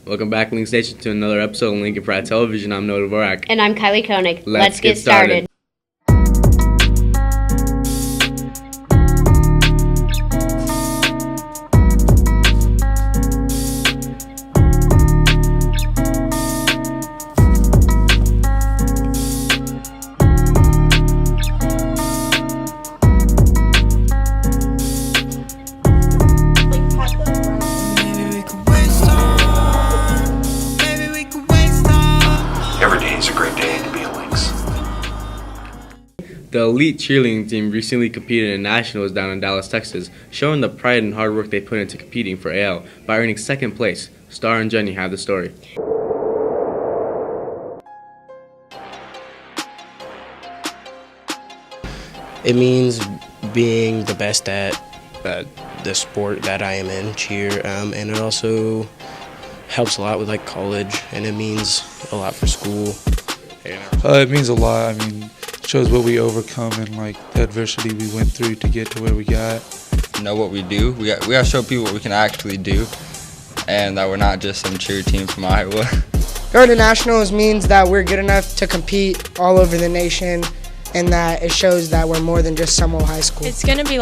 Welcome back, Link Station, to another episode of Lincoln Pride Television. I'm Noah Dvorak. And I'm Kylie Koenig. Let's get started. The elite cheerleading team recently competed in nationals down in Dallas, Texas, showing the pride and hard work they put into competing for AL by earning second place. Star and Jenny have the story. It means being the best at the sport that I am in, cheer, and it also helps a lot with like college, and it means a lot for school. It means a lot. I mean, shows what we overcome and like the adversity we went through to get to where we got. Know what we do. We got to show people what we can actually do, and that we're not just some cheer team from Iowa. Going to nationals means that we're good enough to compete all over the nation, and that it shows that we're more than just Summerall High School. It's going to be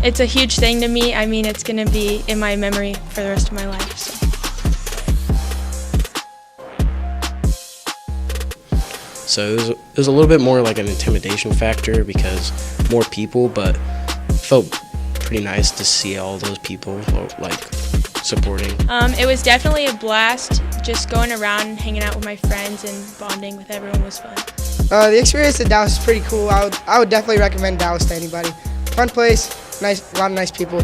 it's a huge thing to me. I mean, it's going to be in my memory for the rest of my life. So it was a little bit more like an intimidation factor because more people, but it felt pretty nice to see all those people like supporting. It was definitely a blast. Just going around, hanging out with my friends, and bonding with everyone was fun. The experience at Dallas is pretty cool. I would definitely recommend Dallas to anybody. Fun place, nice, a lot of nice people.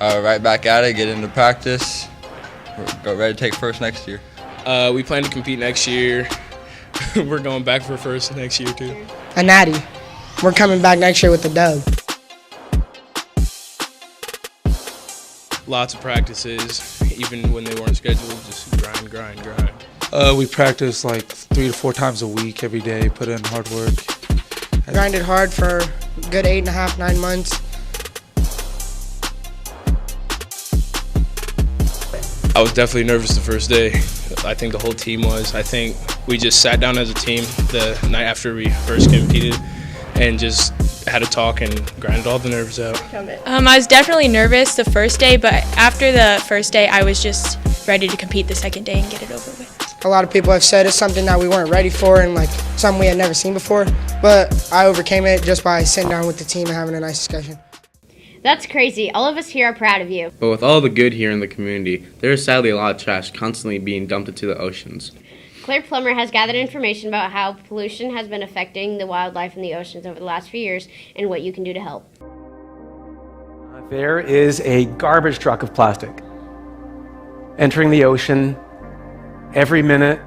Right back at it, get into practice. We're ready to take first next year. We plan to compete next year. We're going back for first next year too. A natty. We're coming back next year with the dub. Lots of practices, even when they weren't scheduled, just grind. We practice like 3 to 4 times a week, every day, put in hard work. Grinded hard for a good 8.5, 9 months. I was definitely nervous the first day. I think the whole team was. I think we just sat down as a team the night after we first competed and just had a talk and grinded all the nerves out. I was definitely nervous the first day, but after the first day, I was just ready to compete the second day and get it over with. A lot of people have said it's something that we weren't ready for and like something we had never seen before, but I overcame it just by sitting down with the team and having a nice discussion. That's crazy. All of us here are proud of you. But with all the good here in the community, there is sadly a lot of trash constantly being dumped into the oceans. Claire Plummer has gathered information about how pollution has been affecting the wildlife in the oceans over the last few years and what you can do to help. There is a garbage truck of plastic entering the ocean every minute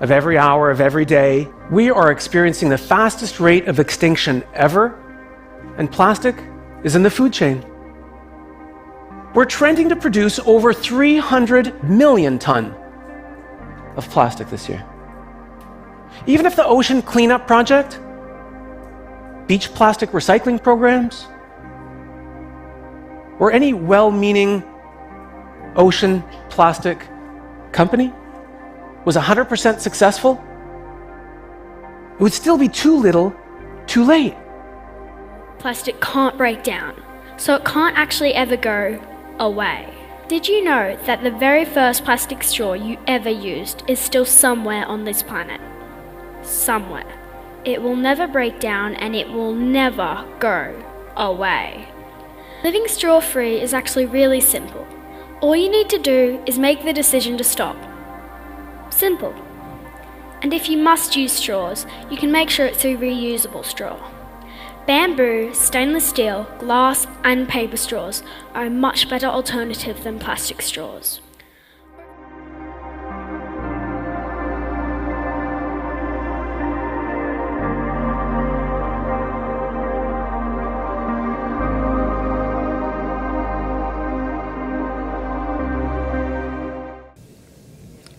of every hour of every day. We are experiencing the fastest rate of extinction ever, and plastic is in the food chain. We're trending to produce over 300 million ton of plastic this year. Even if the Ocean Cleanup Project, beach plastic recycling programs, or any well-meaning ocean plastic company was 100% successful, it would still be too little, too late. Plastic can't break down, so it can't actually ever go away. Did you know that the very first plastic straw you ever used is still somewhere on this planet? Somewhere. It will never break down and it will never go away. Living straw-free is actually really simple. All you need to do is make the decision to stop. Simple. And if you must use straws, you can make sure it's a reusable straw. Bamboo, stainless steel, glass, and paper straws are a much better alternative than plastic straws.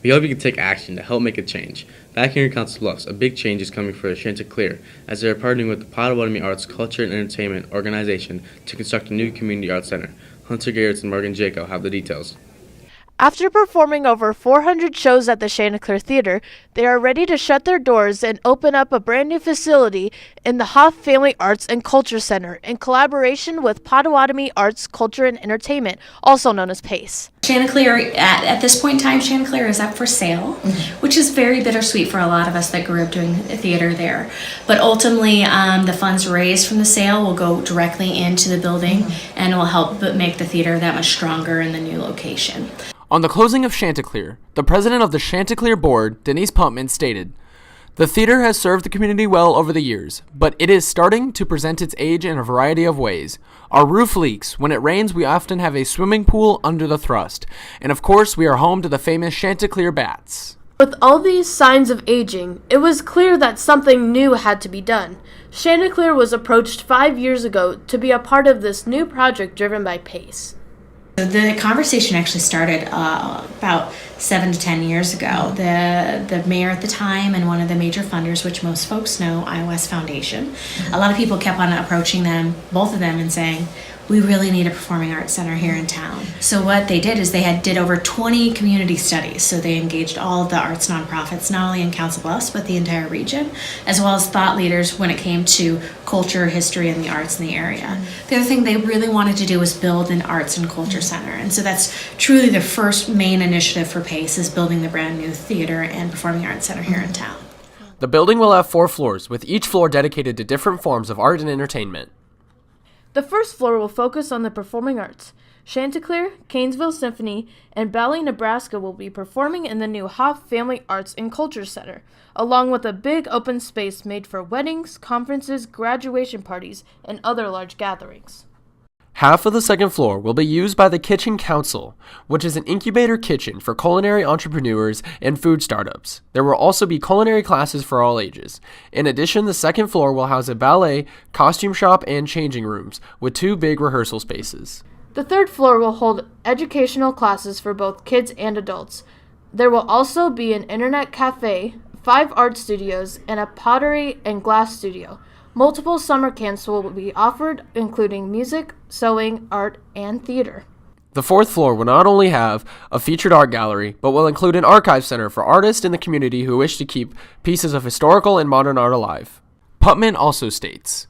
We hope you can take action to help make a change. Back here in Council Bluffs, a big change is coming for Chanticleer, as they are partnering with the Potawatomi Arts Culture and Entertainment Organization to construct a new community arts center. Hunter Garretts and Morgan Jaco have the details. After performing over 400 shows at the Chanticleer Theater, they are ready to shut their doors and open up a brand new facility in the Hoff Family Arts and Culture Center in collaboration with Potawatomi Arts, Culture, and Entertainment, also known as PACE. Chanticleer, at this point in time, Chanticleer is up for sale, which is very bittersweet for a lot of us that grew up doing theater there. But ultimately, the funds raised from the sale will go directly into the building and will help make the theater that much stronger in the new location. On the closing of Chanticleer, the president of the Chanticleer Board, Denise Pumpman, stated, "The theater has served the community well over the years, but it is starting to present its age in a variety of ways. Our roof leaks. When it rains, we often have a swimming pool under the thrust. And of course, we are home to the famous Chanticleer bats." With all these signs of aging, it was clear that something new had to be done. Chanticleer was approached 5 years ago to be a part of this new project driven by PACE. The conversation actually started about 7 to 10 years ago. The mayor at the time and one of the major funders, which most folks know, iOS Foundation, a lot of people kept on approaching them, both of them, and saying, we really need a performing arts center here in town. So what they did is they did over 20 community studies. So they engaged all of the arts nonprofits, not only in Council Bluffs, but the entire region, as well as thought leaders when it came to culture, history, and the arts in the area. The other thing they really wanted to do was build an arts and culture center. And so that's truly the first main initiative for PACE, is building the brand new theater and performing arts center here in town. The building will have 4 floors, with each floor dedicated to different forms of art and entertainment. The first floor will focus on the performing arts. Chanticleer, Canesville Symphony, and Ballet, Nebraska will be performing in the new Hoff Family Arts and Culture Center, along with a big open space made for weddings, conferences, graduation parties, and other large gatherings. Half of the second floor will be used by the Kitchen Council, which is an incubator kitchen for culinary entrepreneurs and food startups. There will also be culinary classes for all ages. In addition, the second floor will house a ballet, costume shop, and changing rooms, with 2 big rehearsal spaces. The third floor will hold educational classes for both kids and adults. There will also be an internet cafe, 5 art studios, and a pottery and glass studio. Multiple summer camps will be offered, including music, sewing, art, and theater. The fourth floor will not only have a featured art gallery, but will include an archive center for artists in the community who wish to keep pieces of historical and modern art alive. Putman also states,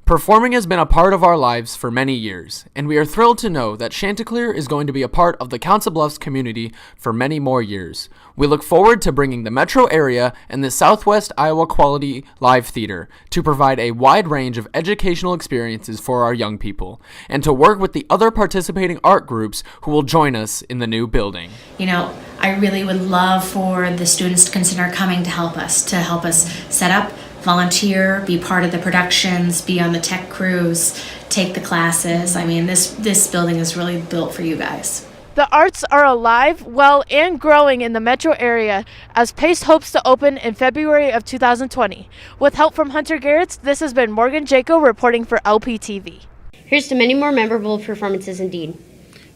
"Performing has been a part of our lives for many years, and we are thrilled to know that Chanticleer is going to be a part of the Council Bluffs community for many more years. We look forward to bringing the metro area and the Southwest Iowa Quality Live Theater to provide a wide range of educational experiences for our young people, and to work with the other participating art groups who will join us in the new building." You know, I really would love for the students to consider coming to help us set up, volunteer, be part of the productions, be on the tech crews, take the classes. I mean, this building is really built for you guys. The arts are alive, well, and growing in the metro area as PACE hopes to open in February of 2020. With help from Hunter Garretts, this has been Morgan Jaco reporting for LPTV. Here's to many more memorable performances indeed.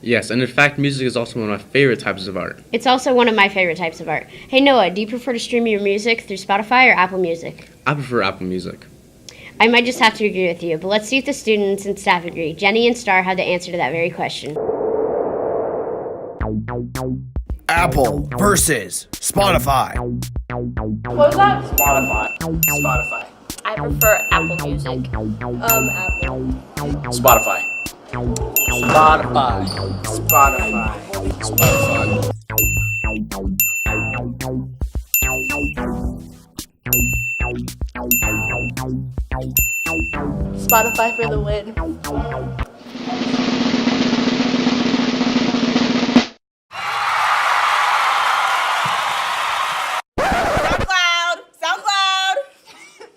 Yes, and in fact, music is also one of my favorite types of art. It's also one of my favorite types of art. Hey Noah, do you prefer to stream your music through Spotify or Apple Music? I prefer Apple Music. I might just have to agree with you, but let's see if the students and staff agree. Jenny and Star have the answer to that very question. Apple versus Spotify. What was that? Spotify. I prefer Apple Music. Apple. Spotify. Spotify. Spotify for the win.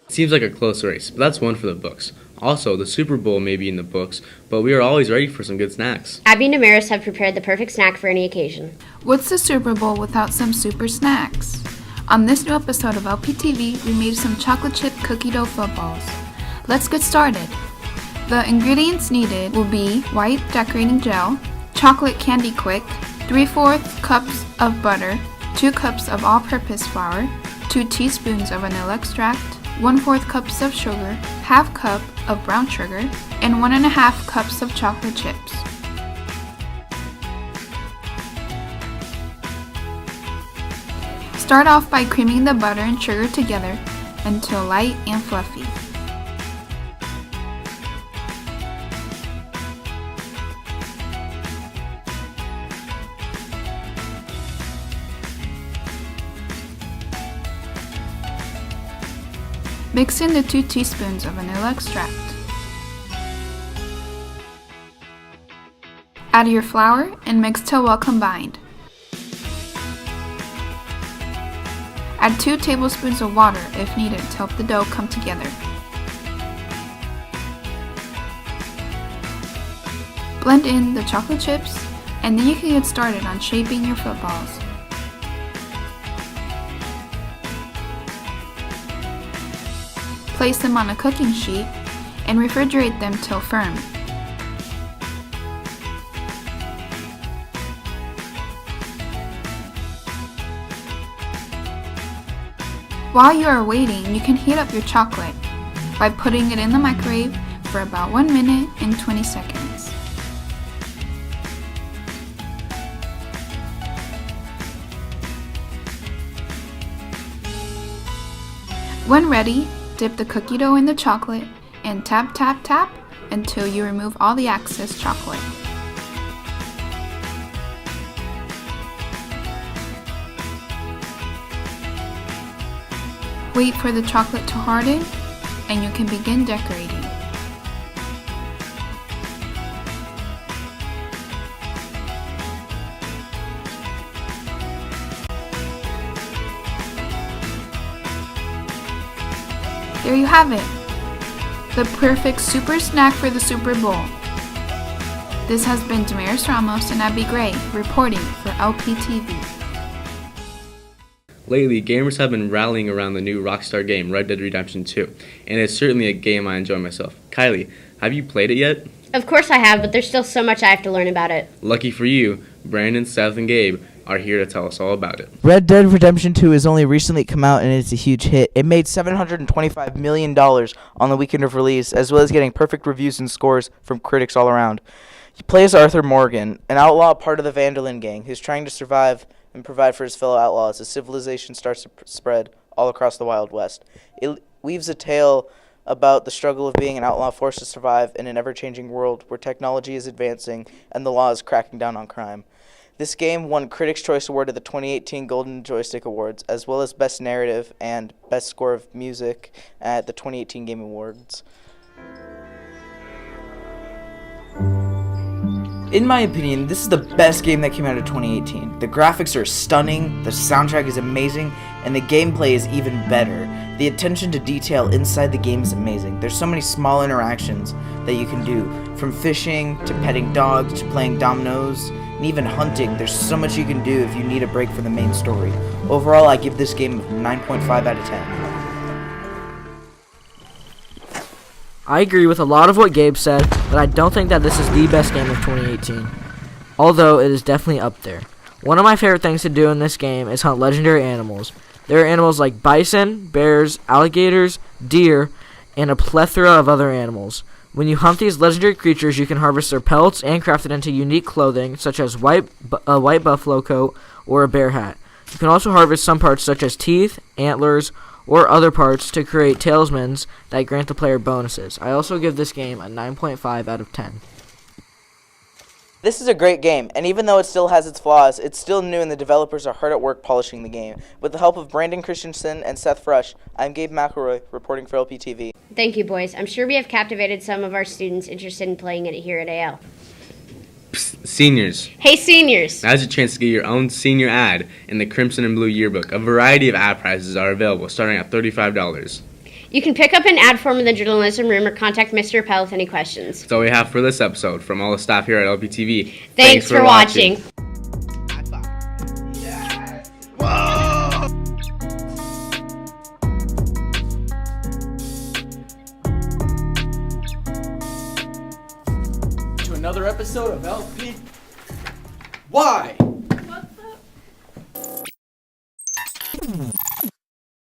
Seems like a close race, but that's one for the books. Also, the Super Bowl may be in the books, but we are always ready for some good snacks. Abby and Damaris have prepared the perfect snack for any occasion. What's the Super Bowl without some super snacks? On this new episode of LPTV, we made some chocolate chip cookie dough footballs. Let's get started. The ingredients needed will be white decorating gel, chocolate candy quick, 3/4 cups of butter, 2 cups of all-purpose flour, 2 teaspoons of vanilla extract, 1/4 cups of sugar, 1/2 cup of brown sugar, and 1.5 cups of chocolate chips. Start off by creaming the butter and sugar together until light and fluffy. Mix in the 2 teaspoons of vanilla extract. Add your flour and mix till well combined. Add 2 tablespoons of water if needed to help the dough come together. Blend in the chocolate chips, and then you can get started on shaping your footballs. Place them on a cooking sheet and refrigerate them till firm. While you are waiting, you can heat up your chocolate by putting it in the microwave for about 1 minute and 20 seconds. When ready, dip the cookie dough in the chocolate and tap, tap, tap until you remove all the excess chocolate. Wait for the chocolate to harden and you can begin decorating. There you have it, the perfect super snack for the Super Bowl. This has been Damaris Ramos and Abby Gray reporting for LPTV. Lately, gamers have been rallying around the new Rockstar game, Red Dead Redemption 2, and it's certainly a game I enjoy myself. Kylie, have you played it yet? Of course I have, but there's still so much I have to learn about it. Lucky for you, Brandon, Seth, and Gabe are here to tell us all about it. Red Dead Redemption 2 has only recently come out and it's a huge hit. It made $725 million on the weekend of release, as well as getting perfect reviews and scores from critics all around. He plays Arthur Morgan, an outlaw part of the Vandalin gang who's trying to survive and provide for his fellow outlaws as civilization starts to spread all across the Wild West. It weaves a tale about the struggle of being an outlaw forced to survive in an ever-changing world where technology is advancing and the law is cracking down on crime. This game won Critics' Choice Award at the 2018 Golden Joystick Awards, as well as Best Narrative and Best Score of Music at the 2018 Game Awards. In my opinion, this is the best game that came out of 2018. The graphics are stunning, the soundtrack is amazing, and the gameplay is even better. The attention to detail inside the game is amazing. There's so many small interactions that you can do, from fishing to petting dogs to playing dominoes and even hunting. There's so much you can do if you need a break from the main story. Overall, I give this game a 9.5 out of 10. I agree with a lot of what Gabe said, but I don't think that this is the best game of 2018, although it is definitely up there. One of my favorite things to do in this game is hunt legendary animals. There are animals like bison, bears, alligators, deer, and a plethora of other animals. When you hunt these legendary creatures, you can harvest their pelts and craft it into unique clothing, such as a white buffalo coat or a bear hat. You can also harvest some parts such as teeth, antlers, or other parts to create talismans that grant the player bonuses. I also give this game a 9.5 out of 10. This is a great game, and even though it still has its flaws, it's still new and the developers are hard at work polishing the game. With the help of Brandon Christensen and Seth Frush, I'm Gabe McElroy, reporting for LPTV. Thank you, boys. I'm sure we have captivated some of our students interested in playing it here at AL. Psst, seniors. Hey, seniors! Now's your chance to get your own senior ad in the Crimson and Blue Yearbook. A variety of ad prizes are available, starting at $35. You can pick up an ad form in the journalism room or contact Mr. Appel with any questions. That's all we have for this episode. From all the staff here at LPTV, Thanks for watching. To another episode of LP. Why?